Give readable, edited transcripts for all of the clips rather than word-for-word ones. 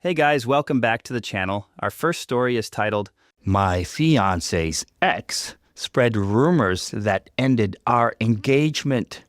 Hey guys, welcome back to the channel. Our first story is titled, My Fiancé's Ex Spread Rumors That Ended Our Engagement.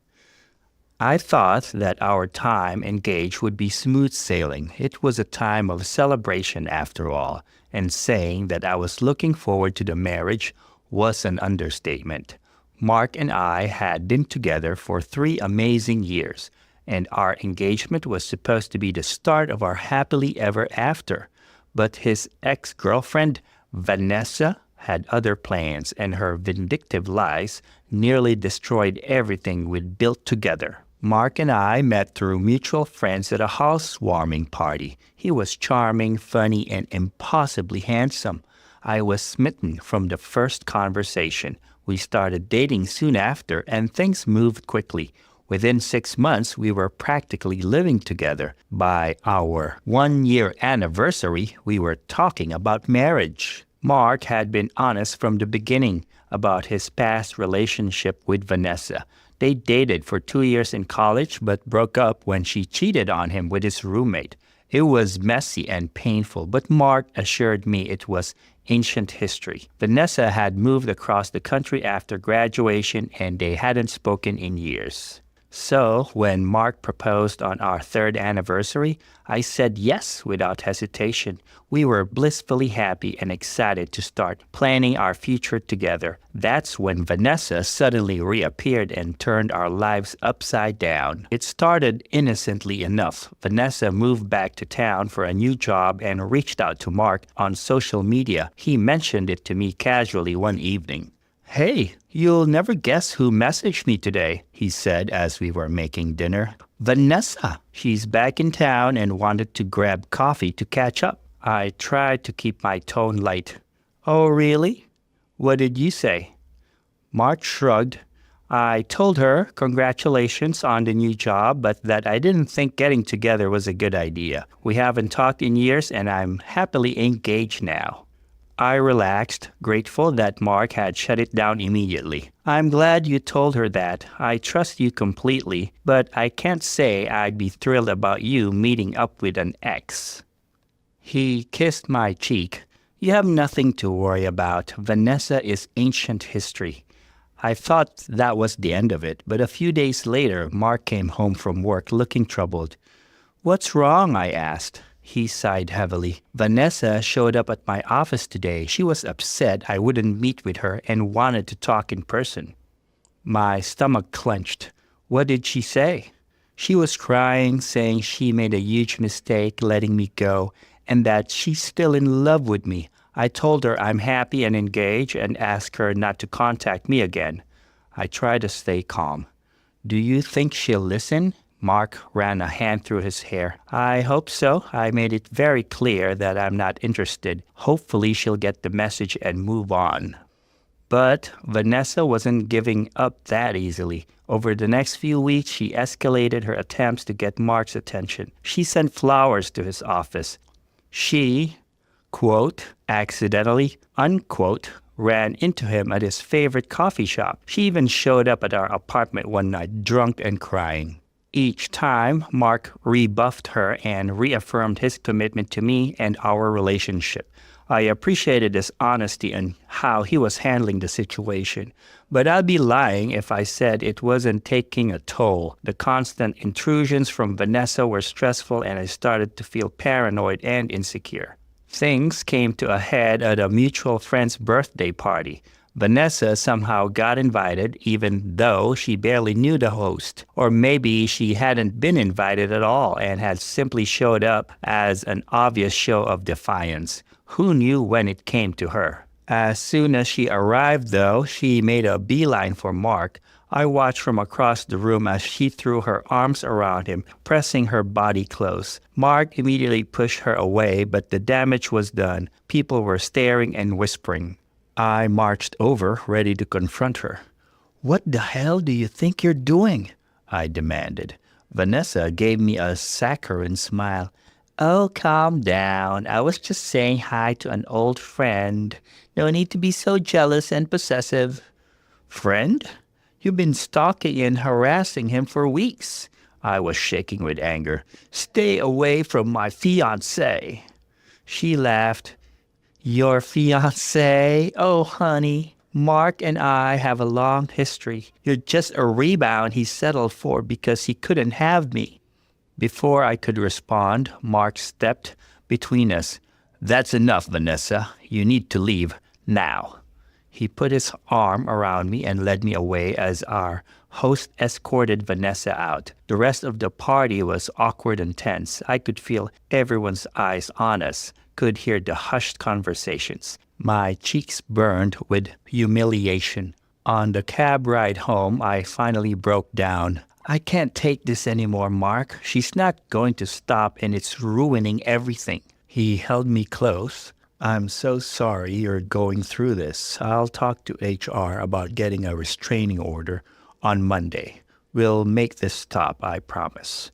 I thought that our time engaged would be smooth sailing. It was a time of celebration after all, and saying that I was looking forward to the marriage was an understatement. Mark and I had been together for 3 amazing years, and our engagement was supposed to be the start of our happily ever after. But his ex-girlfriend, Vanessa, had other plans, and her vindictive lies nearly destroyed everything we'd built together. Mark and I met through mutual friends at a housewarming party. He was charming, funny, and impossibly handsome. I was smitten from the first conversation. We started dating soon after, and things moved quickly. Within 6 months, we were practically living together. By our 1-year anniversary, we were talking about marriage. Mark had been honest from the beginning about his past relationship with Vanessa. They dated for 2 years in college, but broke up when she cheated on him with his roommate. It was messy and painful, but Mark assured me it was ancient history. Vanessa had moved across the country after graduation, and they hadn't spoken in years. So, when Mark proposed on our 3rd anniversary, I said yes without hesitation. We were blissfully happy and excited to start planning our future together. That's when Vanessa suddenly reappeared and turned our lives upside down. It started innocently enough. Vanessa moved back to town for a new job and reached out to Mark on social media. He mentioned it to me casually one evening. "Hey, you'll never guess who messaged me today," he said as we were making dinner. "Vanessa. She's back in town and wanted to grab coffee to catch up." I tried to keep my tone light. "Oh, really? What did you say?" Mark shrugged. "I told her congratulations on the new job, but that I didn't think getting together was a good idea. We haven't talked in years, and I'm happily engaged now." I relaxed, grateful that Mark had shut it down immediately. "I'm glad you told her that. I trust you completely, but I can't say I'd be thrilled about you meeting up with an ex." He kissed my cheek. "You have nothing to worry about. Vanessa is ancient history." I thought that was the end of it, but a few days later, Mark came home from work looking troubled. "What's wrong?" I asked. He sighed heavily. "Vanessa showed up at my office today. She was upset I wouldn't meet with her and wanted to talk in person." My stomach clenched. "What did she say?" "She was crying, saying she made a huge mistake letting me go and that she's still in love with me. I told her I'm happy and engaged and asked her not to contact me again." I tried to stay calm. "Do you think she'll listen?" Mark ran a hand through his hair. "I hope so. I made it very clear that I'm not interested. Hopefully she'll get the message and move on." But Vanessa wasn't giving up that easily. Over the next few weeks, she escalated her attempts to get Mark's attention. She sent flowers to his office. She, quote, accidentally, unquote, ran into him at his favorite coffee shop. She even showed up at our apartment one night, drunk and crying. Each time, Mark rebuffed her and reaffirmed his commitment to me and our relationship. I appreciated his honesty and how he was handling the situation, but I'd be lying if I said it wasn't taking a toll. The constant intrusions from Vanessa were stressful, and I started to feel paranoid and insecure. Things came to a head at a mutual friend's birthday party. Vanessa somehow got invited even though she barely knew the host. Or maybe she hadn't been invited at all and had simply showed up as an obvious show of defiance. Who knew when it came to her? As soon as she arrived, though, she made a beeline for Mark. I watched from across the room as she threw her arms around him, pressing her body close. Mark immediately pushed her away, but the damage was done. People were staring and whispering. I marched over, ready to confront her. "What the hell do you think you're doing?" I demanded. Vanessa gave me a saccharine smile. "Oh, calm down. I was just saying hi to an old friend. No need to be so jealous and possessive." "Friend? You've been stalking and harassing him for weeks." I was shaking with anger. Stay away from my fiancé. She laughed. Your fiancé? Oh, honey. Mark and I have a long history. You're just a rebound he settled for because he couldn't have me. Before I could respond, Mark stepped between us. That's enough, Vanessa. You need to leave now. He put his arm around me and led me away as our host escorted Vanessa out. The rest of the party was awkward and tense. I could feel everyone's eyes on us, could hear the hushed conversations. My cheeks burned with humiliation. On the cab ride home, I finally broke down. I can't take this anymore, Mark. She's not going to stop and it's ruining everything. He held me close. I'm so sorry you're going through this. I'll talk to HR about getting a restraining order on Monday. We'll make this stop, I promise.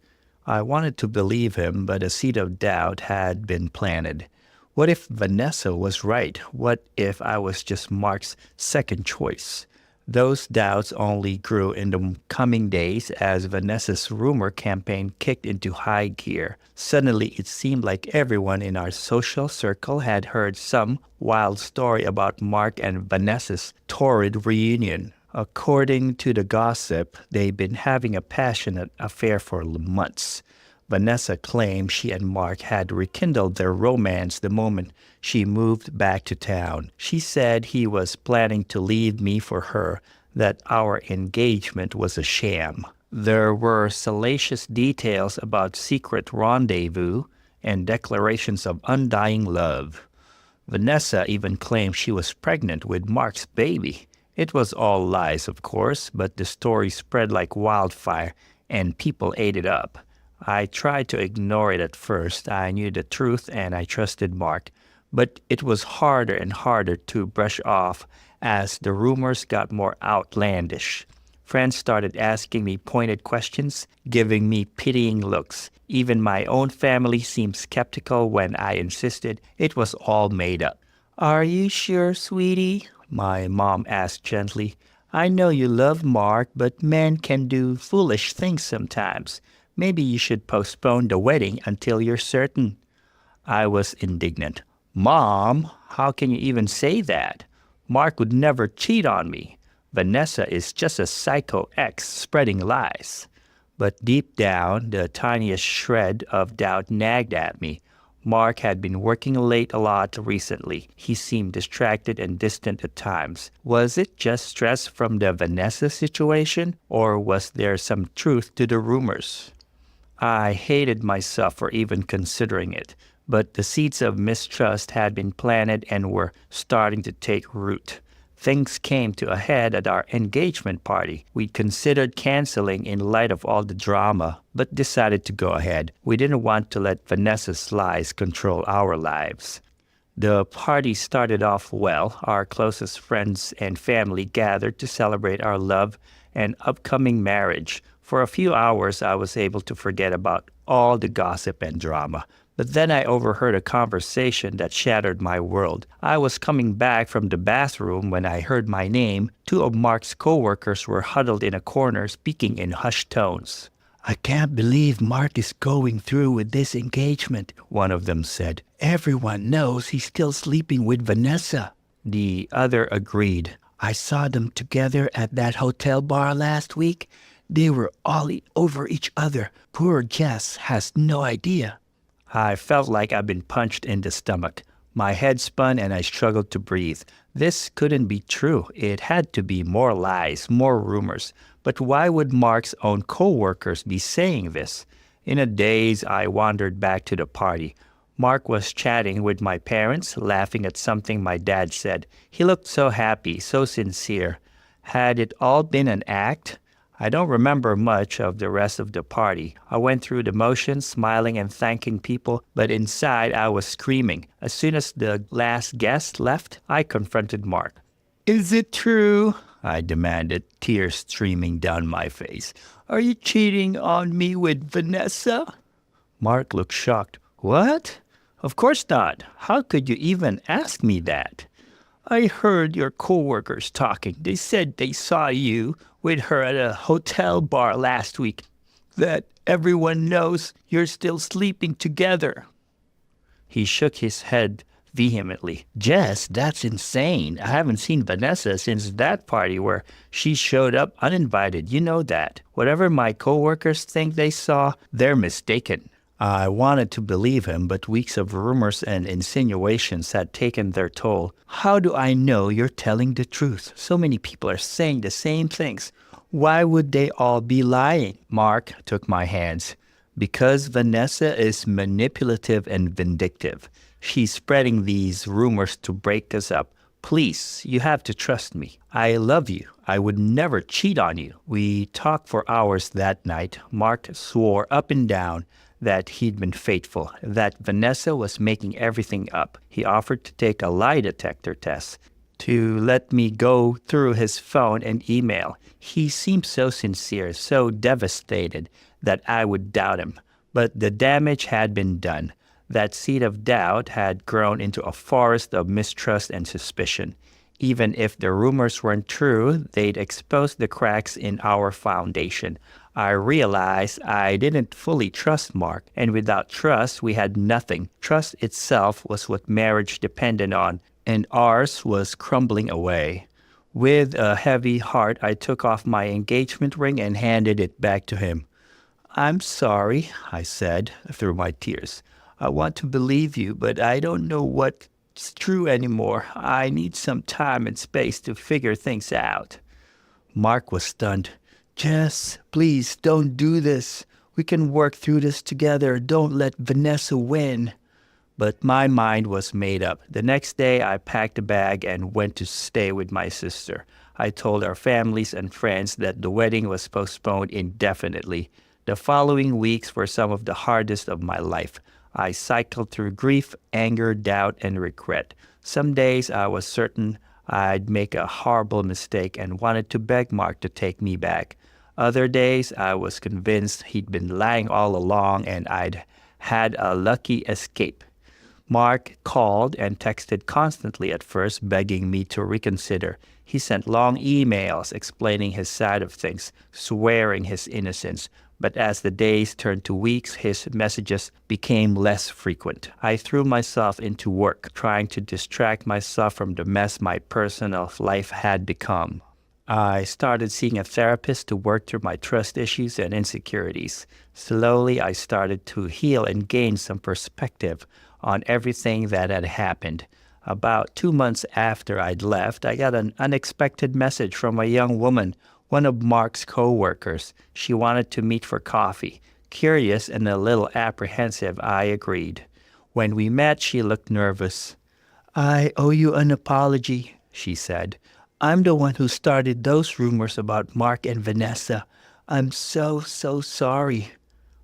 I wanted to believe him, but a seed of doubt had been planted. What if Vanessa was right? What if I was just Mark's second choice? Those doubts only grew in the coming days as Vanessa's rumor campaign kicked into high gear. Suddenly, it seemed like everyone in our social circle had heard some wild story about Mark and Vanessa's torrid reunion. According to the gossip, they'd been having a passionate affair for months. Vanessa claimed she and Mark had rekindled their romance the moment she moved back to town. She said he was planning to leave me for her, that our engagement was a sham. There were salacious details about secret rendezvous and declarations of undying love. Vanessa even claimed she was pregnant with Mark's baby. It was all lies, of course, but the story spread like wildfire and people ate it up. I tried to ignore it at first. I knew the truth and I trusted Mark. But it was harder and harder to brush off as the rumors got more outlandish. Friends started asking me pointed questions, giving me pitying looks. Even my own family seemed skeptical when I insisted it was all made up. Are you sure, sweetie? My mom asked gently. I know you love Mark, but men can do foolish things sometimes. Maybe you should postpone the wedding until you're certain. I was indignant. Mom, how can you even say that? Mark would never cheat on me. Vanessa is just a psycho ex spreading lies. But deep down, the tiniest shred of doubt nagged at me. Mark had been working late a lot recently. He seemed distracted and distant at times. Was it just stress from the Vanessa situation, or was there some truth to the rumors? I hated myself for even considering it, but the seeds of mistrust had been planted and were starting to take root. Things came to a head at our engagement party. We considered canceling in light of all the drama, but decided to go ahead. We didn't want to let Vanessa's lies control our lives. The party started off well. Our closest friends and family gathered to celebrate our love and upcoming marriage. For a few hours, I was able to forget about all the gossip and drama. But then I overheard a conversation that shattered my world. I was coming back from the bathroom when I heard my name. Two of Mark's co-workers were huddled in a corner speaking in hushed tones. I can't believe Mark is going through with this engagement, one of them said. Everyone knows he's still sleeping with Vanessa. The other agreed. I saw them together at that hotel bar last week. They were all over each other. Poor Jess has no idea. I felt like I'd been punched in the stomach. My head spun and I struggled to breathe. This couldn't be true. It had to be more lies, more rumors. But why would Mark's own co-workers be saying this? In a daze, I wandered back to the party. Mark was chatting with my parents, laughing at something my dad said. He looked so happy, so sincere. Had it all been an act? I don't remember much of the rest of the party. I went through the motions, smiling and thanking people, but inside I was screaming. As soon as the last guest left, I confronted Mark. Is it true? I demanded, tears streaming down my face. Are you cheating on me with Vanessa? Mark looked shocked. What? Of course not. How could you even ask me that? I heard your co-workers talking. They said they saw you with her at a hotel bar last week. that everyone knows you're still sleeping together." He shook his head vehemently. "Jess, that's insane. I haven't seen Vanessa since that party where she showed up uninvited. You know that. Whatever my coworkers think they saw, they're mistaken." I wanted to believe him, but weeks of rumors and insinuations had taken their toll. "How do I know you're telling the truth? So many people are saying the same things. Why would they all be lying?" Mark took my hands. "Because Vanessa is manipulative and vindictive. She's spreading these rumors to break us up. Please, you have to trust me. I love you. I would never cheat on you." We talked for hours that night. Mark swore up and down that he'd been faithful, that Vanessa was making everything up. He offered to take a lie detector test, to let me go through his phone and email. He seemed so sincere, so devastated that I would doubt him. But the damage had been done. That seed of doubt had grown into a forest of mistrust and suspicion. Even if the rumors weren't true, they'd exposed the cracks in our foundation. I realized I didn't fully trust Mark, and without trust, we had nothing. Trust itself was what marriage depended on, and ours was crumbling away. With a heavy heart, I took off my engagement ring and handed it back to him. "I'm sorry," I said through my tears. "I want to believe you, but I don't know what's true anymore. I need some time and space to figure things out." Mark was stunned. "Jess, please don't do this. We can work through this together. Don't let Vanessa win." But my mind was made up. The next day, I packed a bag and went to stay with my sister. I told our families and friends that the wedding was postponed indefinitely. The following weeks were some of the hardest of my life. I cycled through grief, anger, doubt, and regret. Some days I was certain I'd make a horrible mistake and wanted to beg Mark to take me back. Other days I was convinced he'd been lying all along and I'd had a lucky escape. Mark called and texted constantly at first, begging me to reconsider. He sent long emails explaining his side of things, swearing his innocence. But as the days turned to weeks, his messages became less frequent. I threw myself into work, trying to distract myself from the mess my personal life had become. I started seeing a therapist to work through my trust issues and insecurities. Slowly, I started to heal and gain some perspective on everything that had happened. About 2 months after I'd left, I got an unexpected message from a young woman, one of Mark's co-workers. She wanted to meet for coffee. Curious and a little apprehensive, I agreed. When we met, she looked nervous. "I owe you an apology," she said. "I'm the one who started those rumors about Mark and Vanessa. I'm so sorry."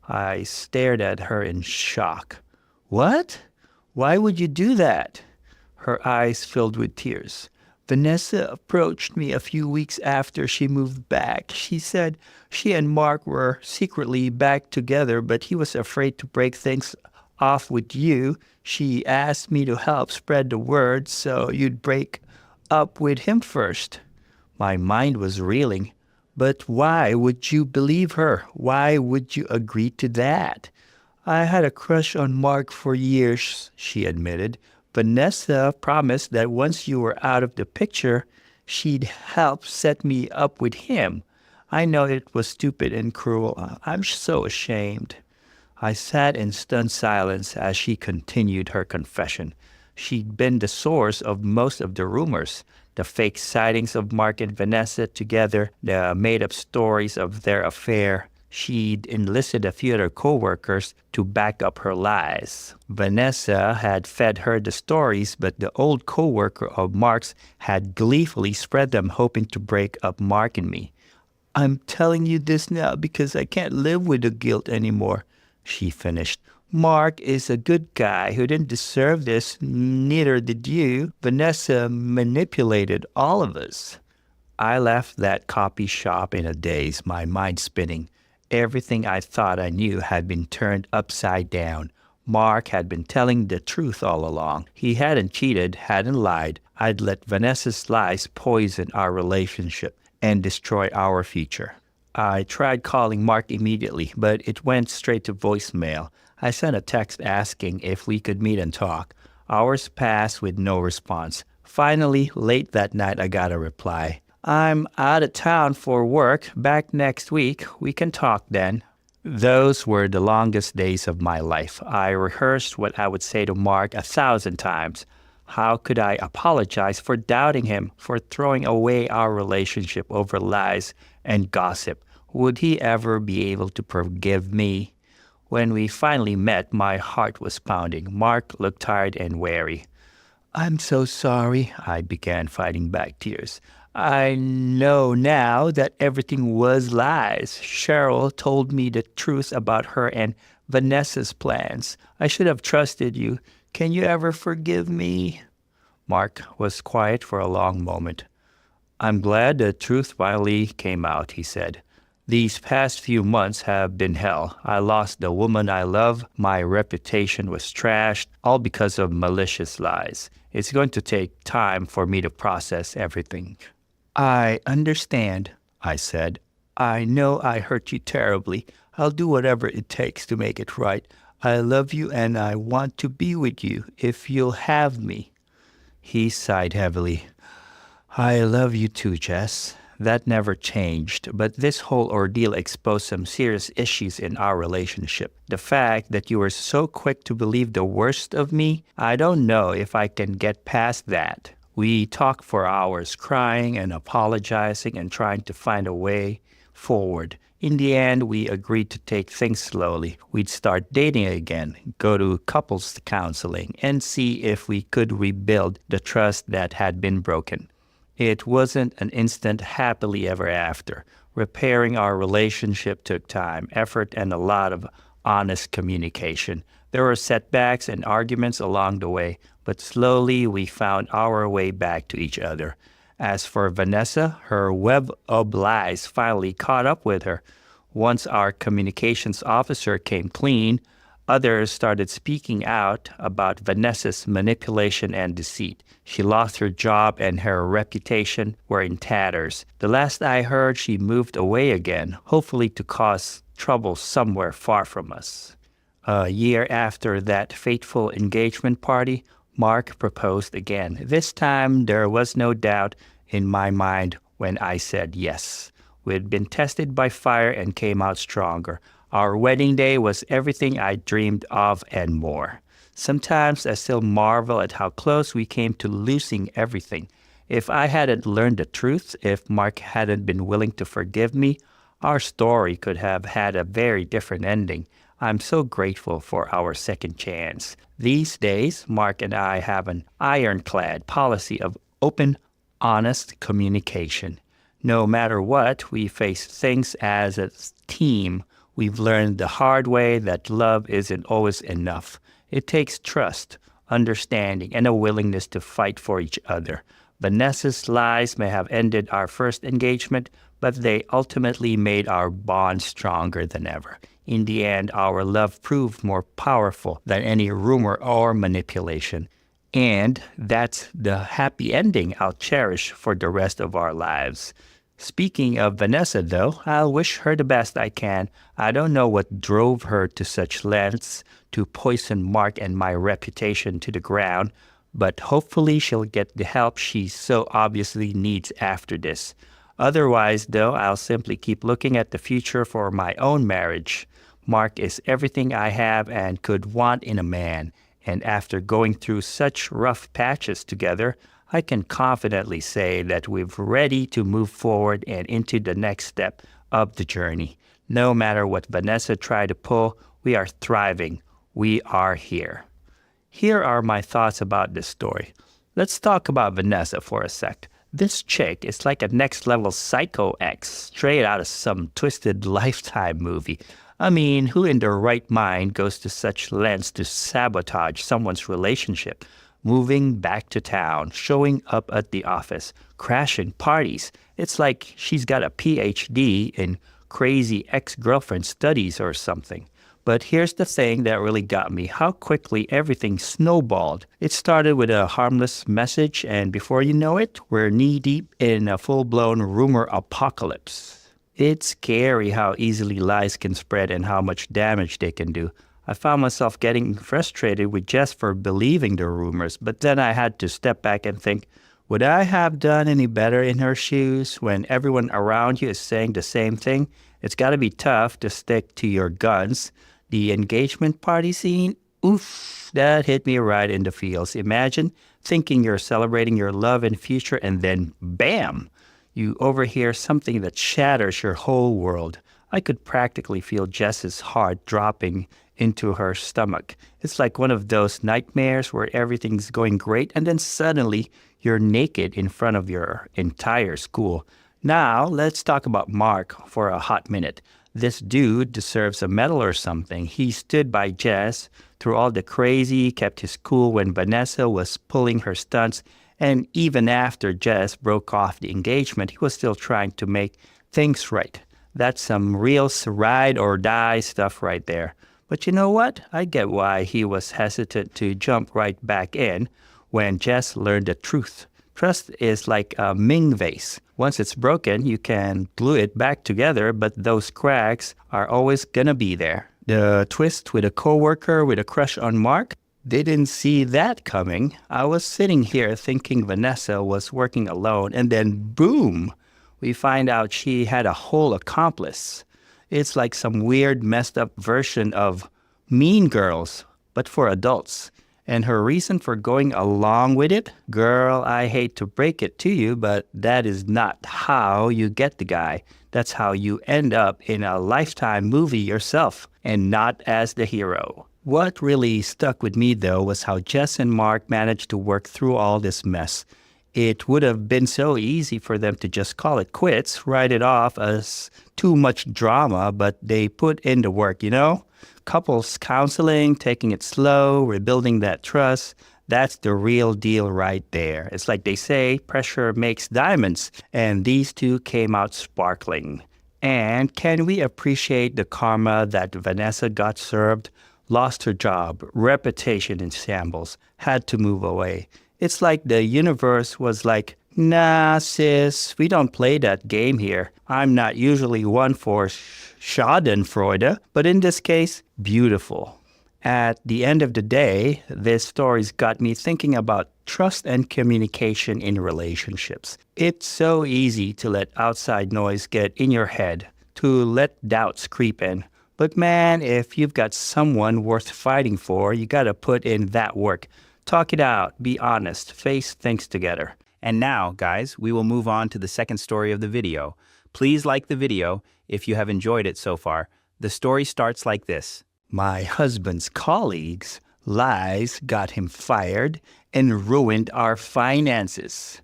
I stared at her in shock. "What? Why would you do that?" Her eyes filled with tears. "Vanessa approached me a few weeks after she moved back. She said she and Mark were secretly back together, but he was afraid to break things off with you. She asked me to help spread the word so you'd break up with him first." My mind was reeling. "But why would you believe her? Why would you agree to that?" "I had a crush on Mark for years," she admitted. "Vanessa promised that once you were out of the picture, she'd help set me up with him. I know it was stupid and cruel. I'm so ashamed." I sat in stunned silence as she continued her confession. She'd been the source of most of the rumors, the fake sightings of Mark and Vanessa together, the made-up stories of their affair. She'd enlisted a few other co-workers to back up her lies. Vanessa had fed her the stories, but the old co-worker of Mark's had gleefully spread them, hoping to break up Mark and me. "I'm telling you this now because I can't live with the guilt anymore," she finished. "Mark is a good guy who didn't deserve this. Neither did you. Vanessa manipulated all of us." I left that copy shop in a daze, my mind spinning. Everything I thought I knew had been turned upside down. Mark had been telling the truth all along. He hadn't cheated, hadn't lied. I'd let Vanessa's lies poison our relationship and destroy our future. I tried calling Mark immediately, but it went straight to voicemail. I sent a text asking if we could meet and talk. Hours passed with no response. Finally, late that night, I got a reply. I'm out of town for work. Back next week. We can talk then. Those were the longest days of my life. I rehearsed what I would say to Mark 1,000 times. How could I apologize for doubting him, for throwing away our relationship over lies and gossip? Would he ever be able to forgive me? When we finally met, my heart was pounding. Mark looked tired and weary. I'm so sorry, I began, fighting back tears. I know now that everything was lies. Cheryl told me the truth about her and Vanessa's plans. I should have trusted you. Can you ever forgive me? Mark was quiet for a long moment. I'm glad the truth finally came out, he said. These past few months have been hell. I lost the woman I love. My reputation was trashed, all because of malicious lies. It's going to take time for me to process everything. I understand, I said. I know I hurt you terribly. I'll do whatever it takes to make it right. I love you and I want to be with you if you'll have me. He sighed heavily. I love you too, Jess. That never changed, but this whole ordeal exposed some serious issues in our relationship. The fact that you were so quick to believe the worst of me, I don't know if I can get past that. We talked for hours, crying and apologizing and trying to find a way forward. In the end, we agreed to take things slowly. We'd start dating again, go to couples counseling, and see if we could rebuild the trust that had been broken. It wasn't an instant happily ever after. Repairing our relationship took time, effort, and a lot of honest communication. There were setbacks and arguments along the way, but slowly we found our way back to each other. As for Vanessa, her web of lies finally caught up with her. Once our communications officer came clean, others started speaking out about Vanessa's manipulation and deceit. She lost her job and her reputation were in tatters. The last I heard, she moved away again, hopefully to cause trouble somewhere far from us. A year after that fateful engagement party, Mark proposed again. This time, there was no doubt in my mind when I said yes. We'd been tested by fire and came out stronger. Our wedding day was everything I dreamed of and more. Sometimes I still marvel at how close we came to losing everything. If I hadn't learned the truth, if Mark hadn't been willing to forgive me, our story could have had a very different ending. I'm so grateful for our second chance. These days, Mark and I have an ironclad policy of open, honest communication. No matter what, we face things as a team. We've learned the hard way that love isn't always enough. It takes trust, understanding, and a willingness to fight for each other. Vanessa's lies may have ended our first engagement, but they ultimately made our bond stronger than ever. In the end, our love proved more powerful than any rumor or manipulation. And that's the happy ending I'll cherish for the rest of our lives. Speaking of Vanessa, though, I'll wish her the best I can. I don't know what drove her to such lengths to poison Mark and my reputation to the ground, but hopefully she'll get the help she so obviously needs after this. Otherwise, though, I'll simply keep looking at the future for my own marriage. Mark is everything I have and could want in a man, and after going through such rough patches together, I can confidently say that we're ready to move forward and into the next step of the journey. No matter what Vanessa tried to pull, we are thriving. We are here. Here are my thoughts about this story. Let's talk about Vanessa for a sec. This chick is like a next-level psycho ex, straight out of some twisted Lifetime movie. I mean, who in their right mind goes to such lengths to sabotage someone's relationship? Moving back to town, showing up at the office, crashing parties. It's like she's got a PhD in crazy ex-girlfriend studies or something. But here's the thing that really got me, how quickly everything snowballed. It started with a harmless message, and before you know it, we're knee-deep in a full-blown rumor apocalypse. It's scary how easily lies can spread and how much damage they can do. I found myself getting frustrated with Jess for believing the rumors, but then I had to step back and think, would I have done any better in her shoes when everyone around you is saying the same thing? It's got to be tough to stick to your guns. The engagement party scene, oof, that hit me right in the feels. Imagine thinking you're celebrating your love and future and then bam! You overhear something that shatters your whole world. I could practically feel Jess's heart dropping into her stomach. It's like one of those nightmares where everything's going great and then suddenly you're naked in front of your entire school. Now, let's talk about Mark for a hot minute. This dude deserves a medal or something. He stood by Jess through all the crazy, kept his cool when Vanessa was pulling her stunts, and even after Jess broke off the engagement, he was still trying to make things right. That's some real ride or die stuff right there. But you know what? I get why he was hesitant to jump right back in when Jess learned the truth. Trust is like a Ming vase. Once it's broken, you can glue it back together, but those cracks are always gonna be there. The twist with a coworker with a crush on Mark? Didn't see that coming. I was sitting here thinking Vanessa was working alone, and then boom! We find out she had a whole accomplice. It's like some weird, messed up version of Mean Girls, but for adults. And her reason for going along with it? Girl, I hate to break it to you, but that is not how you get the guy. That's how you end up in a Lifetime movie yourself, and not as the hero. What really stuck with me, though, was how Jess and Mark managed to work through all this mess. It would have been so easy for them to just call it quits, write it off as too much drama, but they put in the work, you know? Couples counseling, taking it slow, rebuilding that trust, that's the real deal right there. It's like they say, pressure makes diamonds, and these two came out sparkling. And can we appreciate the karma that Vanessa got served? Lost her job, reputation in shambles, had to move away. It's like the universe was like, nah, sis, we don't play that game here. I'm not usually one for schadenfreude, but in this case, beautiful. At the end of the day, this story's got me thinking about trust and communication in relationships. It's so easy to let outside noise get in your head, to let doubts creep in. But man, if you've got someone worth fighting for, you gotta put in that work. Talk it out, be honest, face things together. And now, guys, we will move on to the second story of the video. Please like the video if you have enjoyed it so far. The story starts like this. My husband's colleagues' lies got him fired and ruined our finances.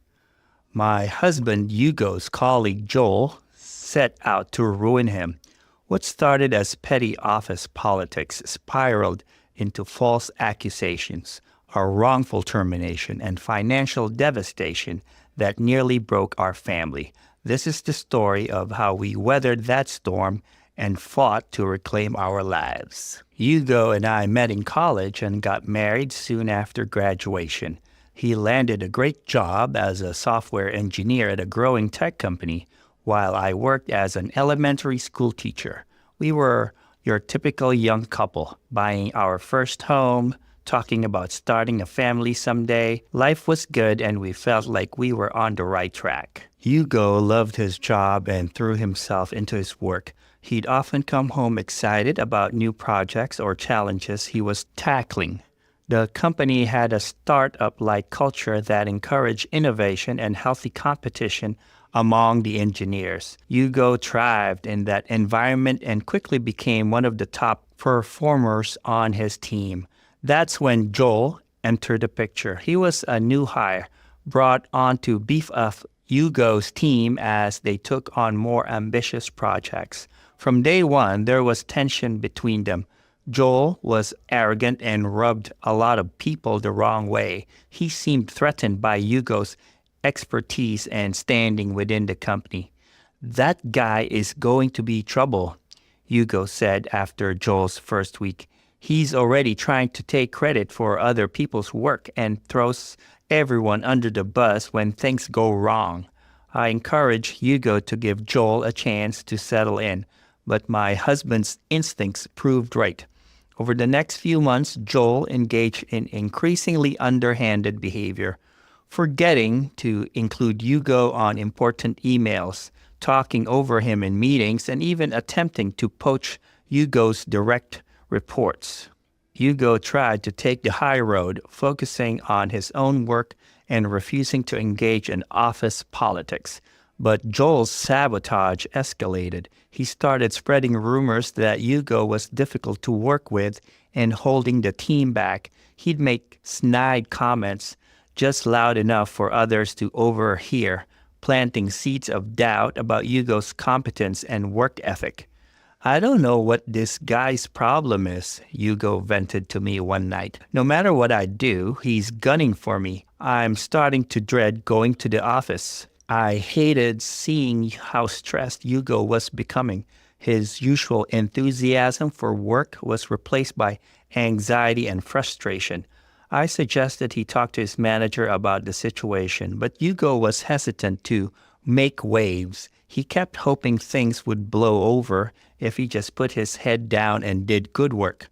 My husband Hugo's colleague Joel set out to ruin him. What started as petty office politics spiraled into false accusations, a wrongful termination, and financial devastation that nearly broke our family. This is the story of how we weathered that storm and fought to reclaim our lives. Hugo and I met in college and got married soon after graduation. He landed a great job as a software engineer at a growing tech company, while I worked as an elementary school teacher. We were your typical young couple, buying our first home, talking about starting a family someday. Life was good and we felt like we were on the right track. Hugo loved his job and threw himself into his work. He'd often come home excited about new projects or challenges he was tackling. The company had a startup-like culture that encouraged innovation and healthy competition among the engineers. Hugo thrived in that environment and quickly became one of the top performers on his team. That's when Joel entered the picture. He was a new hire, brought on to beef up Hugo's team as they took on more ambitious projects. From day one, there was tension between them. Joel was arrogant and rubbed a lot of people the wrong way. He seemed threatened by Hugo's expertise and standing within the company. That guy is going to be trouble, Hugo said after Joel's first week. He's already trying to take credit for other people's work and throws everyone under the bus when things go wrong. I encouraged Hugo to give Joel a chance to settle in, but my husband's instincts proved right. Over the next few months, Joel engaged in increasingly underhanded behavior, forgetting to include Hugo on important emails, talking over him in meetings, and even attempting to poach Hugo's direct reports. Hugo tried to take the high road, focusing on his own work and refusing to engage in office politics. But Joel's sabotage escalated. He started spreading rumors that Hugo was difficult to work with and holding the team back. He'd make snide comments just loud enough for others to overhear, planting seeds of doubt about Hugo's competence and work ethic. "I don't know what this guy's problem is," Hugo vented to me one night. "No matter what I do, he's gunning for me. I'm starting to dread going to the office." I hated seeing how stressed Hugo was becoming. His usual enthusiasm for work was replaced by anxiety and frustration. I suggested he talk to his manager about the situation, but Hugo was hesitant to make waves. He kept hoping things would blow over if he just put his head down and did good work.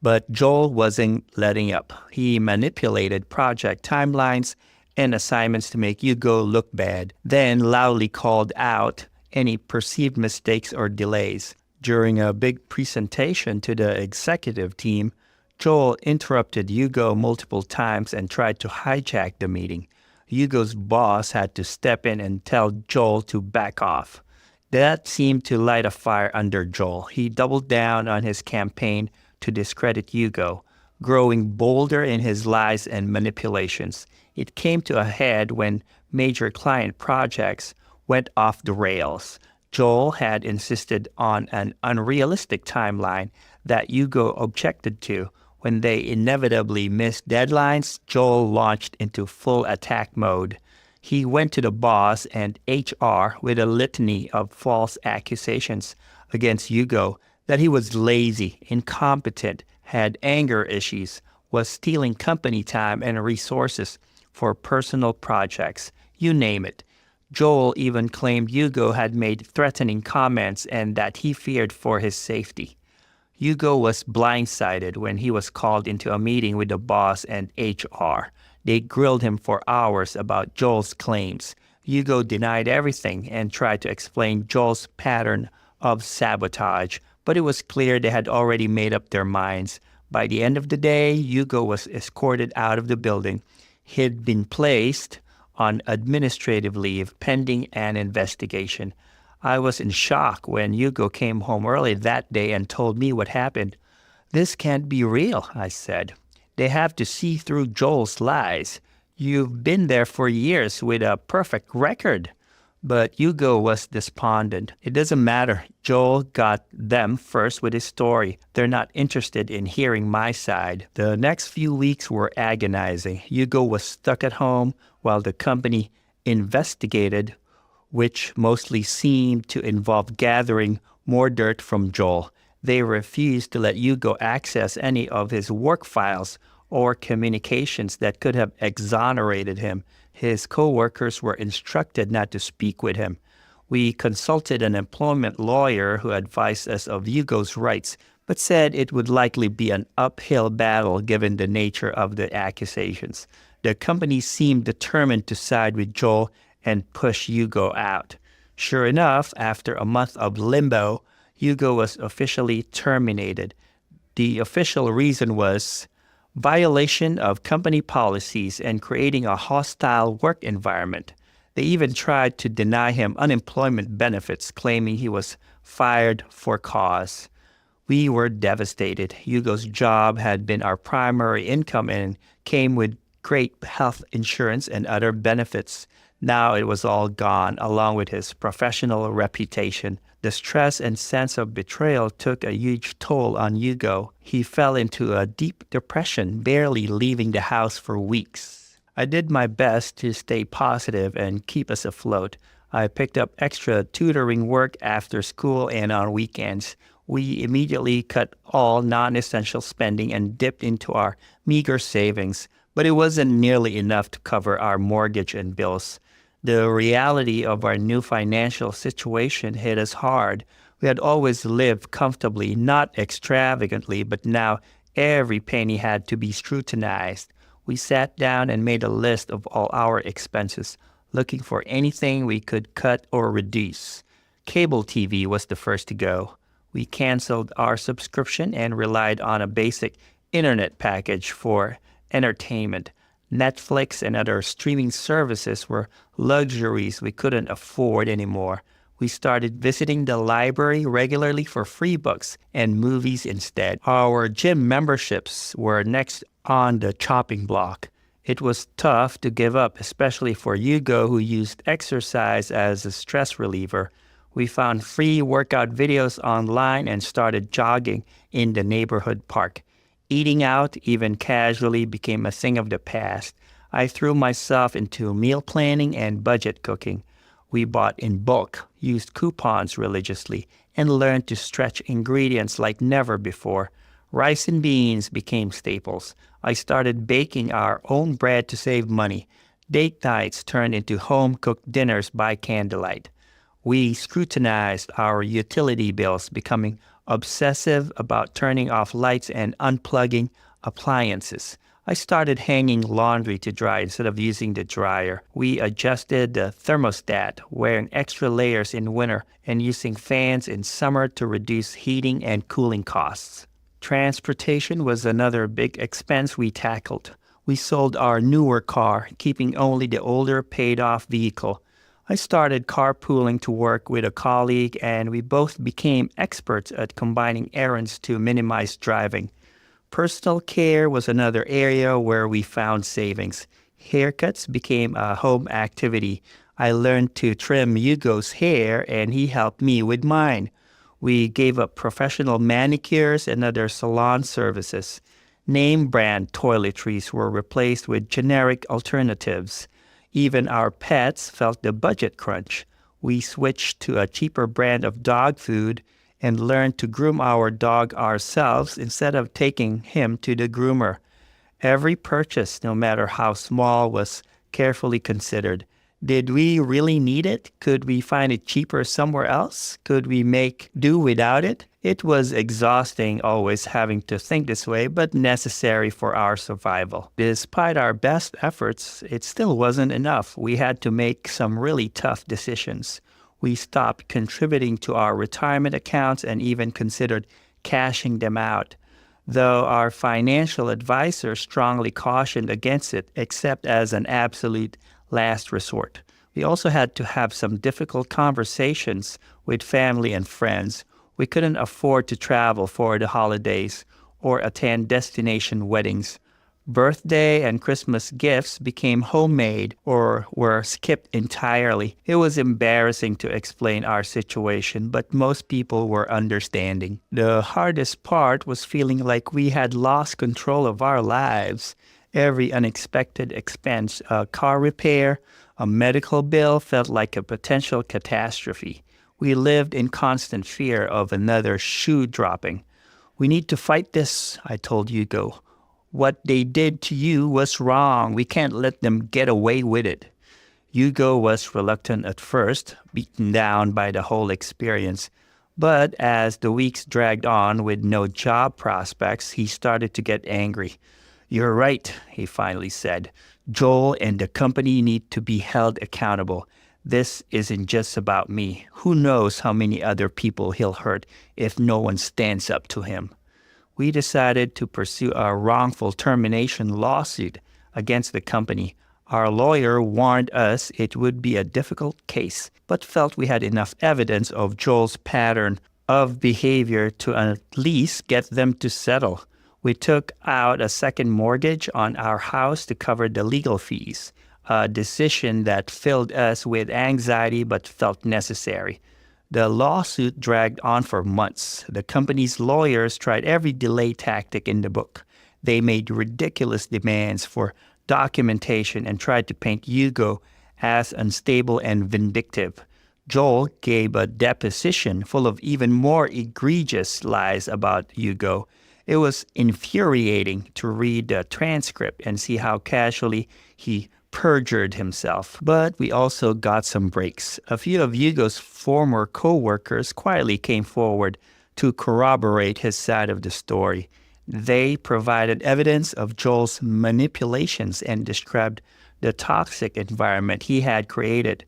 But Joel wasn't letting up. He manipulated project timelines and assignments to make Hugo look bad, then loudly called out any perceived mistakes or delays. During a big presentation to the executive team, Joel interrupted Hugo multiple times and tried to hijack the meeting. Hugo's boss had to step in and tell Joel to back off. That seemed to light a fire under Joel. He doubled down on his campaign to discredit Hugo, growing bolder in his lies and manipulations. It came to a head when major client projects went off the rails. Joel had insisted on an unrealistic timeline that Hugo objected to. When they inevitably missed deadlines, Joel launched into full attack mode. He went to the boss and HR with a litany of false accusations against Hugo that he was lazy, incompetent, had anger issues, was stealing company time and resources for personal projects, you name it. Joel even claimed Hugo had made threatening comments and that he feared for his safety. Hugo was blindsided when he was called into a meeting with the boss and HR. They grilled him for hours about Joel's claims. Hugo denied everything and tried to explain Joel's pattern of sabotage, but it was clear they had already made up their minds. By the end of the day, Hugo was escorted out of the building. He'd been placed on administrative leave pending an investigation. I was in shock when Hugo came home early that day and told me what happened. "This can't be real," I said. "They have to see through Joel's lies. You've been there for years with a perfect record." But Hugo was despondent. "It doesn't matter. Joel got them first with his story. They're not interested in hearing my side." The next few weeks were agonizing. Hugo was stuck at home while the company investigated, which mostly seemed to involve gathering more dirt from Joel. They refused to let Hugo access any of his work files or communications that could have exonerated him. His co-workers were instructed not to speak with him. We consulted an employment lawyer who advised us of Hugo's rights, but said it would likely be an uphill battle given the nature of the accusations. The company seemed determined to side with Joel and push Hugo out. Sure enough, after a month of limbo, Hugo was officially terminated. The official reason was violation of company policies and creating a hostile work environment. They even tried to deny him unemployment benefits, claiming he was fired for cause. We were devastated. Hugo's job had been our primary income and came with great health insurance and other benefits. Now it was all gone, along with his professional reputation. The stress and sense of betrayal took a huge toll on Hugo. He fell into a deep depression, barely leaving the house for weeks. I did my best to stay positive and keep us afloat. I picked up extra tutoring work after school and on weekends. We immediately cut all non-essential spending and dipped into our meager savings, but it wasn't nearly enough to cover our mortgage and bills. The reality of our new financial situation hit us hard. We had always lived comfortably, not extravagantly, but now every penny had to be scrutinized. We sat down and made a list of all our expenses, looking for anything we could cut or reduce. Cable TV was the first to go. We canceled our subscription and relied on a basic internet package for entertainment. Netflix and other streaming services were luxuries we couldn't afford anymore. We started visiting the library regularly for free books and movies instead. Our gym memberships were next on the chopping block. It was tough to give up, especially for Hugo, who used exercise as a stress reliever. We found free workout videos online and started jogging in the neighborhood park. Eating out, even casually, became a thing of the past. I threw myself into meal planning and budget cooking. We bought in bulk, used coupons religiously, and learned to stretch ingredients like never before. Rice and beans became staples. I started baking our own bread to save money. Date nights turned into home-cooked dinners by candlelight. We scrutinized our utility bills, becoming obsessive about turning off lights and unplugging appliances. I started hanging laundry to dry instead of using the dryer. We adjusted the thermostat, wearing extra layers in winter and using fans in summer to reduce heating and cooling costs. Transportation was another big expense we tackled. We sold our newer car, keeping only the older paid-off vehicle. I started carpooling to work with a colleague, and we both became experts at combining errands to minimize driving. Personal care was another area where we found savings. Haircuts became a home activity. I learned to trim Hugo's hair, and he helped me with mine. We gave up professional manicures and other salon services. Name-brand toiletries were replaced with generic alternatives. Even our pets felt the budget crunch. We switched to a cheaper brand of dog food and learned to groom our dog ourselves instead of taking him to the groomer. Every purchase, no matter how small, was carefully considered. Did we really need it? Could we find it cheaper somewhere else? Could we make do without it? It was exhausting always having to think this way, but necessary for our survival. Despite our best efforts, it still wasn't enough. We had to make some really tough decisions. We stopped contributing to our retirement accounts and even considered cashing them out, though our financial advisor strongly cautioned against it, except as an absolute last resort. We also had to have some difficult conversations with family and friends. We couldn't afford to travel for the holidays or attend destination weddings. Birthday and Christmas gifts became homemade or were skipped entirely. It was embarrassing to explain our situation, but most people were understanding. The hardest part was feeling like we had lost control of our lives. Every unexpected expense, a car repair, a medical bill, felt like a potential catastrophe. We lived in constant fear of another shoe dropping. "We need to fight this," I told Hugo. "What they did to you was wrong. We can't let them get away with it." Hugo was reluctant at first, beaten down by the whole experience. But as the weeks dragged on with no job prospects, he started to get angry. "You're right," he finally said. "Joel and the company need to be held accountable. This isn't just about me. Who knows how many other people he'll hurt if no one stands up to him." We decided to pursue a wrongful termination lawsuit against the company. Our lawyer warned us it would be a difficult case, but felt we had enough evidence of Joel's pattern of behavior to at least get them to settle. We took out a second mortgage on our house to cover the legal fees, a decision that filled us with anxiety but felt necessary. The lawsuit dragged on for months. The company's lawyers tried every delay tactic in the book. They made ridiculous demands for documentation and tried to paint Hugo as unstable and vindictive. Joel gave a deposition full of even more egregious lies about Hugo. It was infuriating to read the transcript and see how casually he perjured himself. But we also got some breaks. A few of Hugo's former co-workers quietly came forward to corroborate his side of the story. They provided evidence of Joel's manipulations and described the toxic environment he had created.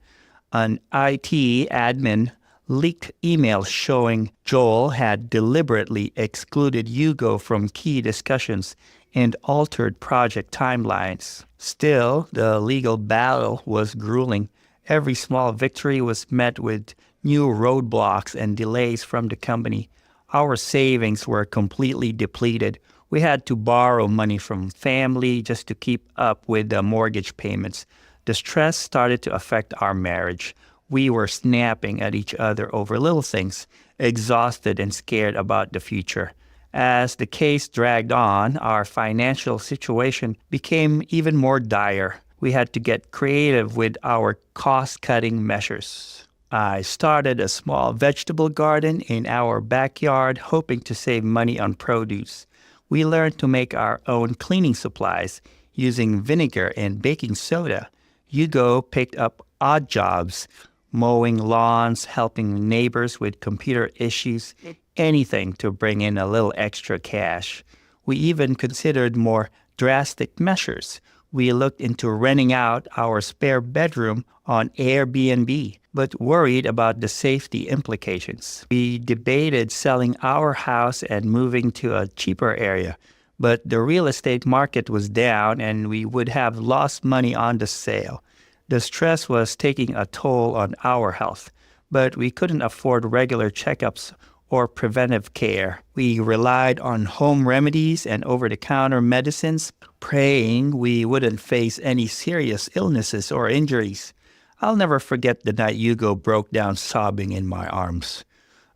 An IT admin leaked emails showing Joel had deliberately excluded Hugo from key discussions and altered project timelines. Still, the legal battle was grueling. Every small victory was met with new roadblocks and delays from the company. Our savings were completely depleted. We had to borrow money from family just to keep up with the mortgage payments. The stress started to affect our marriage. We were snapping at each other over little things, exhausted and scared about the future. As the case dragged on, our financial situation became even more dire. We had to get creative with our cost-cutting measures. I started a small vegetable garden in our backyard, hoping to save money on produce. We learned to make our own cleaning supplies using vinegar and baking soda. Hugo picked up odd jobs, mowing lawns, helping neighbors with computer issues, anything to bring in a little extra cash. We even considered more drastic measures. We looked into renting out our spare bedroom on Airbnb, but worried about the safety implications. We debated selling our house and moving to a cheaper area, but the real estate market was down and we would have lost money on the sale. The stress was taking a toll on our health, but we couldn't afford regular checkups or preventive care. We relied on home remedies and over-the-counter medicines, praying we wouldn't face any serious illnesses or injuries. I'll never forget the night Hugo broke down sobbing in my arms.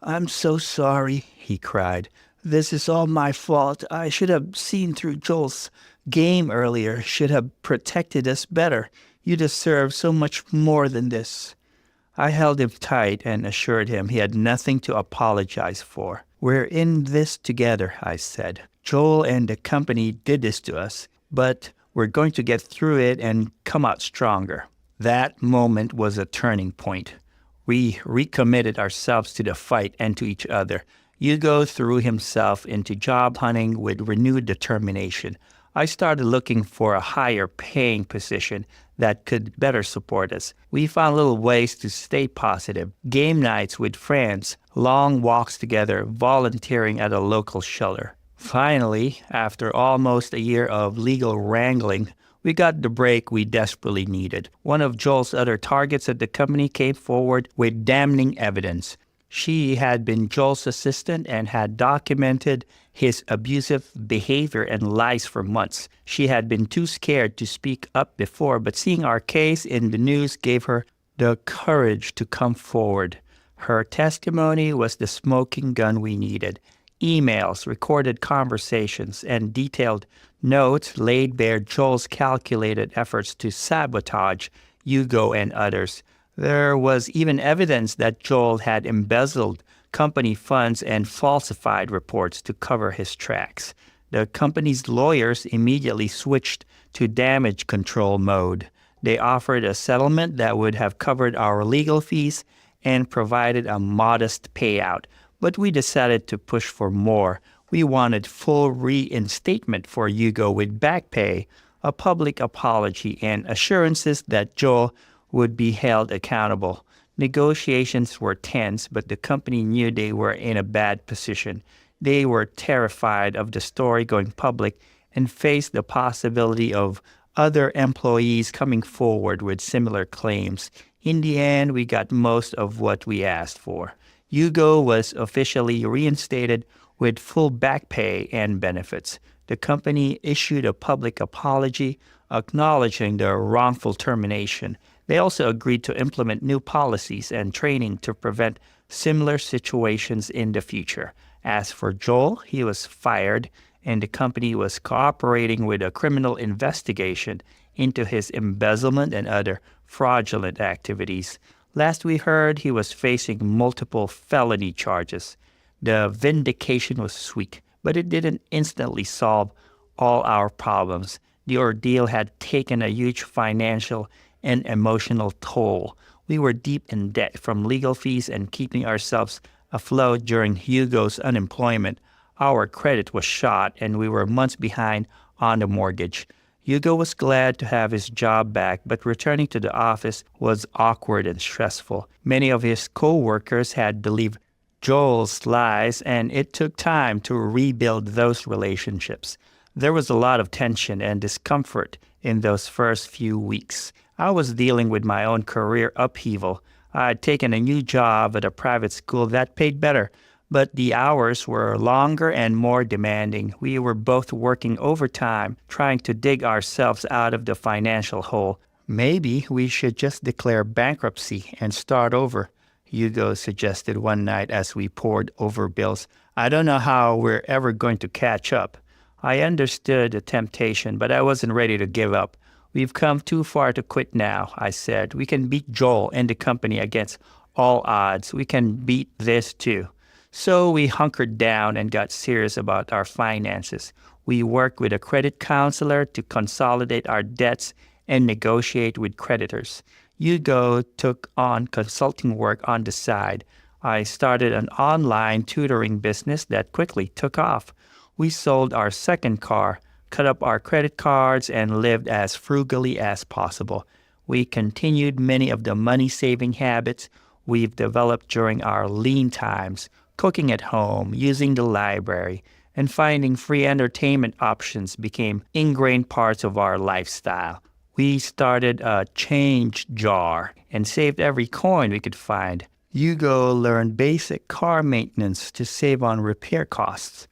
"I'm so sorry," he cried. "This is all my fault. I should have seen through Joel's game earlier, should have protected us better. You deserve so much more than this." I held him tight and assured him he had nothing to apologize for. "We're in this together," I said. "Joel and the company did this to us, but we're going to get through it and come out stronger." That moment was a turning point. We recommitted ourselves to the fight and to each other. Hugo threw himself into job hunting with renewed determination. I started looking for a higher paying position that could better support us. We found little ways to stay positive. Game nights with friends, long walks together, volunteering at a local shelter. Finally, after almost a year of legal wrangling, we got the break we desperately needed. One of Joel's other targets at the company came forward with damning evidence. She had been Joel's assistant and had documented his abusive behavior and lies for months. She had been too scared to speak up before, but seeing our case in the news gave her the courage to come forward. Her testimony was the smoking gun we needed. Emails, recorded conversations, and detailed notes laid bare Joel's calculated efforts to sabotage Hugo and others. There was even evidence that Joel had embezzled company funds and falsified reports to cover his tracks. The company's lawyers immediately switched to damage control mode. They offered a settlement that would have covered our legal fees and provided a modest payout, but we decided to push for more. We wanted full reinstatement for Hugo with back pay, a public apology, and assurances that Joel would be held accountable. Negotiations were tense, but the company knew they were in a bad position. They were terrified of the story going public and faced the possibility of other employees coming forward with similar claims. In the end, we got most of what we asked for. Hugo was officially reinstated with full back pay and benefits. The company issued a public apology acknowledging the wrongful termination. They also agreed to implement new policies and training to prevent similar situations in the future. As for Joel, he was fired, and the company was cooperating with a criminal investigation into his embezzlement and other fraudulent activities. Last we heard, he was facing multiple felony charges. The vindication was sweet, but it didn't instantly solve all our problems. The ordeal had taken a huge financial and emotional toll. We were deep in debt from legal fees and keeping ourselves afloat during Hugo's unemployment. Our credit was shot and we were months behind on the mortgage. Hugo was glad to have his job back, but returning to the office was awkward and stressful. Many of his co-workers had believed Joel's lies, and it took time to rebuild those relationships. There was a lot of tension and discomfort in those first few weeks. I was dealing with my own career upheaval. I had taken a new job at a private school that paid better, but the hours were longer and more demanding. We were both working overtime, trying to dig ourselves out of the financial hole. Maybe we should just declare bankruptcy and start over, Hugo suggested one night as we pored over bills. I don't know how we're ever going to catch up. I understood the temptation, but I wasn't ready to give up. We've come too far to quit now, I said. We can beat Joel and the company against all odds. We can beat this too. So we hunkered down and got serious about our finances. We worked with a credit counselor to consolidate our debts and negotiate with creditors. Hugo took on consulting work on the side. I started an online tutoring business that quickly took off. We sold our second car, cut up our credit cards, and lived as frugally as possible. We continued many of the money-saving habits we've developed during our lean times, cooking at home, using the library, and finding free entertainment options became ingrained parts of our lifestyle. We started a change jar and saved every coin we could find. Hugo learned basic car maintenance to save on repair costs.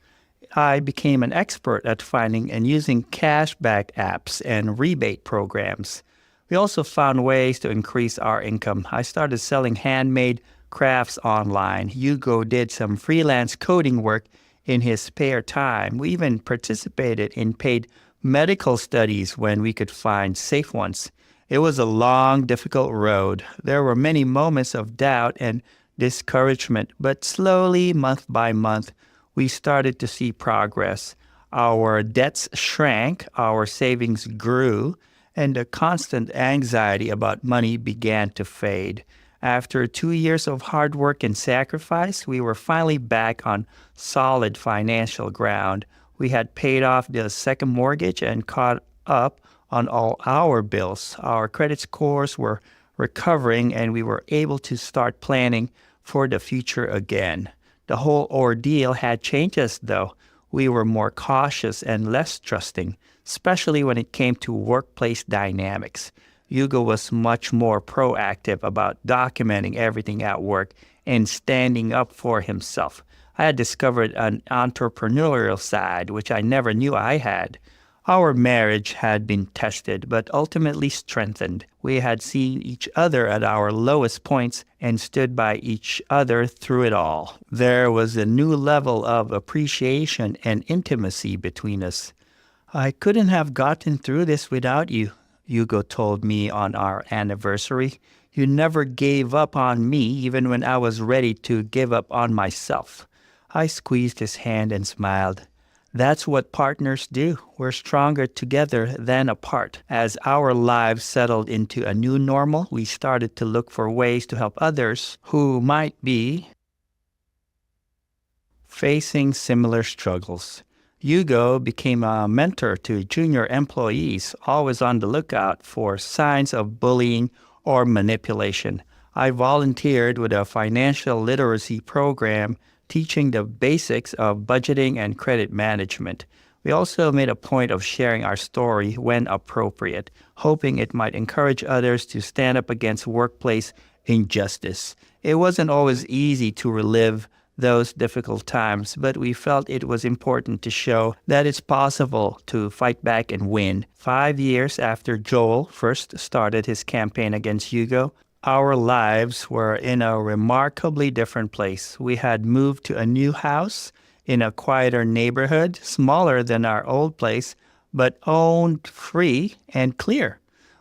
I became an expert at finding and using cashback apps and rebate programs. We also found ways to increase our income. I started selling handmade crafts online. Hugo did some freelance coding work in his spare time. We even participated in paid medical studies when we could find safe ones. It was a long, difficult road. There were many moments of doubt and discouragement, but slowly, month by month, we started to see progress. Our debts shrank, our savings grew, and the constant anxiety about money began to fade. After 2 years of hard work and sacrifice, we were finally back on solid financial ground. We had paid off the second mortgage and caught up on all our bills. Our credit scores were recovering, and we were able to start planning for the future again. The whole ordeal had changed us, though. We were more cautious and less trusting, especially when it came to workplace dynamics. Hugo was much more proactive about documenting everything at work and standing up for himself. I had discovered an entrepreneurial side, which I never knew I had. Our marriage had been tested, but ultimately strengthened. We had seen each other at our lowest points and stood by each other through it all. There was a new level of appreciation and intimacy between us. I couldn't have gotten through this without you, Hugo told me on our anniversary. You never gave up on me, even when I was ready to give up on myself. I squeezed his hand and smiled. That's what partners do. We're stronger together than apart. As our lives settled into a new normal, we started to look for ways to help others who might be facing similar struggles. Hugo became a mentor to junior employees, always on the lookout for signs of bullying or manipulation. I volunteered with a financial literacy program teaching the basics of budgeting and credit management. We also made a point of sharing our story when appropriate, hoping it might encourage others to stand up against workplace injustice. It wasn't always easy to relive those difficult times, but we felt it was important to show that it's possible to fight back and win. 5 years after Joel first started his campaign against Hugo, our lives were in a remarkably different place. We had moved to a new house in a quieter neighborhood, smaller than our old place, but owned free and clear.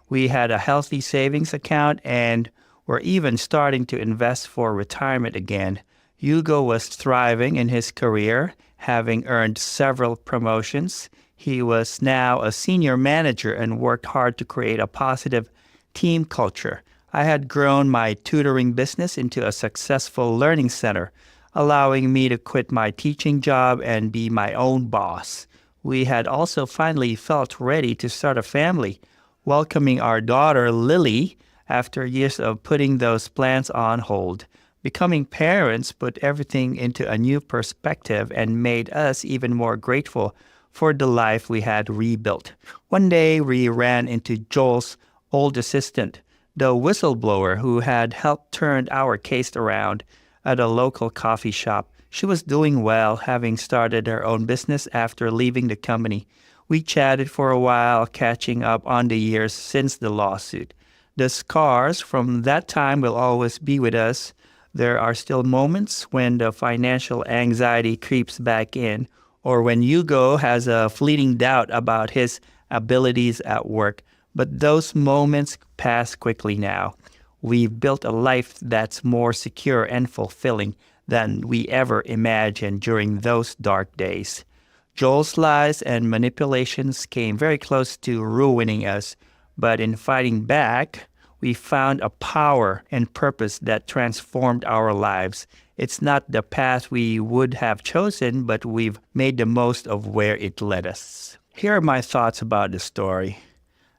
We had a healthy savings account and were even starting to invest for retirement again. Hugo was thriving in his career, having earned several promotions. He was now a senior manager and worked hard to create a positive team culture. I had grown my tutoring business into a successful learning center, allowing me to quit my teaching job and be my own boss. We had also finally felt ready to start a family, welcoming our daughter Lily after years of putting those plans on hold. Becoming parents put everything into a new perspective and made us even more grateful for the life we had rebuilt. One day we ran into Joel's old assistant, the whistleblower who had helped turn our case around at a local coffee shop. She was doing well, having started her own business after leaving the company. We chatted for a while, catching up on the years since the lawsuit. The scars from that time will always be with us. There are still moments when the financial anxiety creeps back in, or when Hugo has a fleeting doubt about his abilities at work. But those moments pass quickly now. We've built a life that's more secure and fulfilling than we ever imagined during those dark days. Joel's lies and manipulations came very close to ruining us, but in fighting back, we found a power and purpose that transformed our lives. It's not the path we would have chosen, but we've made the most of where it led us. Here are my thoughts about the story.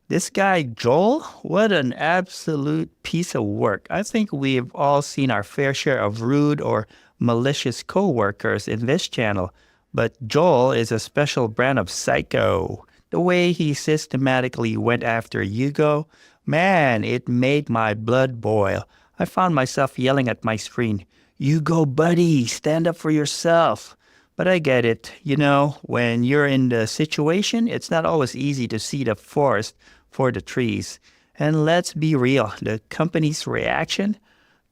This guy, Joel, what an absolute piece of work. I think we've all seen our fair share of rude or malicious co-workers in this channel, but Joel is a special brand of psycho. The way he systematically went after Hugo, man, it made my blood boil. I found myself yelling at my screen, "Hugo, buddy, stand up for yourself." But I get it. You know, when you're in the situation, it's not always easy to see the forest for the trees. And let's be real, the company's reaction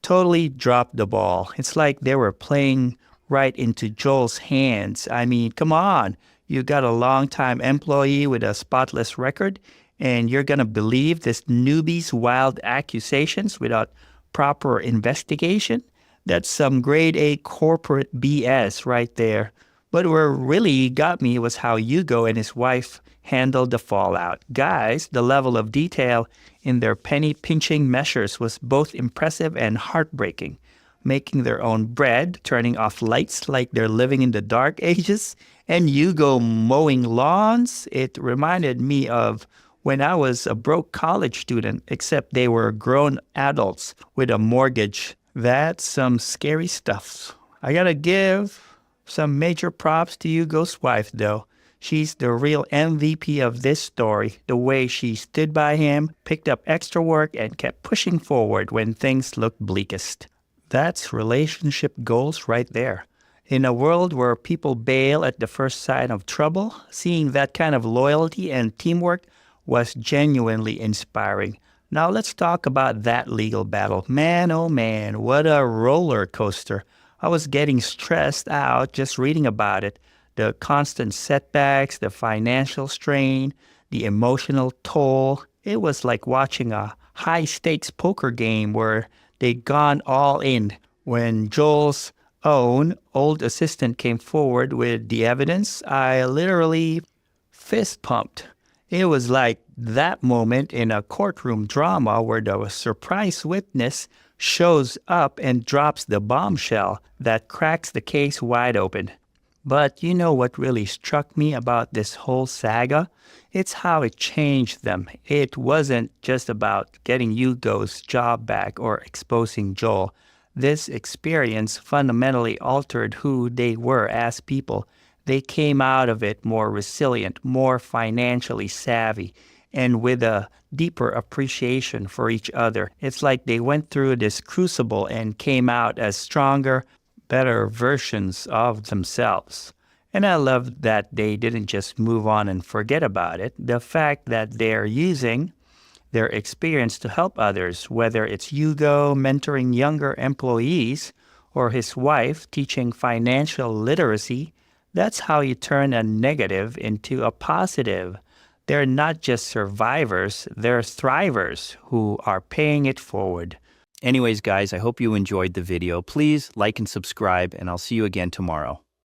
totally dropped the ball. It's like they were playing right into Joel's hands. I mean, come on. You got a long-time employee with a spotless record, and you're going to believe this newbie's wild accusations without proper investigation? That's some grade A corporate BS right there. But what really got me was how Hugo and his wife handled the fallout. Guys, the level of detail in their penny-pinching measures was both impressive and heartbreaking. Making their own bread, turning off lights like they're living in the dark ages, and Hugo mowing lawns. It reminded me of when I was a broke college student, except they were grown adults with a mortgage. That's some scary stuff. I gotta give some major props to Hugo's wife, though. She's the real MVP of this story. The way she stood by him, picked up extra work, and kept pushing forward when things looked bleakest. That's relationship goals right there. In a world where people bail at the first sign of trouble, seeing that kind of loyalty and teamwork was genuinely inspiring. Now let's talk about that legal battle. Man, oh man, what a roller coaster. I was getting stressed out just reading about it. The constant setbacks, the financial strain, the emotional toll. It was like watching a high-stakes poker game where they'd gone all in. When Joel's own old assistant came forward with the evidence, I literally fist pumped. It was like that moment in a courtroom drama where the surprise witness shows up and drops the bombshell that cracks the case wide open. But you know what really struck me about this whole saga? It's how it changed them. It wasn't just about getting Hugo's job back or exposing Joel. This experience fundamentally altered who they were as people. They came out of it more resilient, more financially savvy, and with a deeper appreciation for each other. It's like they went through this crucible and came out as stronger, better versions of themselves. And I love that they didn't just move on and forget about it. The fact that they're using their experience to help others, whether it's Hugo mentoring younger employees or his wife teaching financial literacy, that's how you turn a negative into a positive. They're not just survivors, they're thrivers who are paying it forward. Anyways, guys, I hope you enjoyed the video. Please like and subscribe, and I'll see you again tomorrow.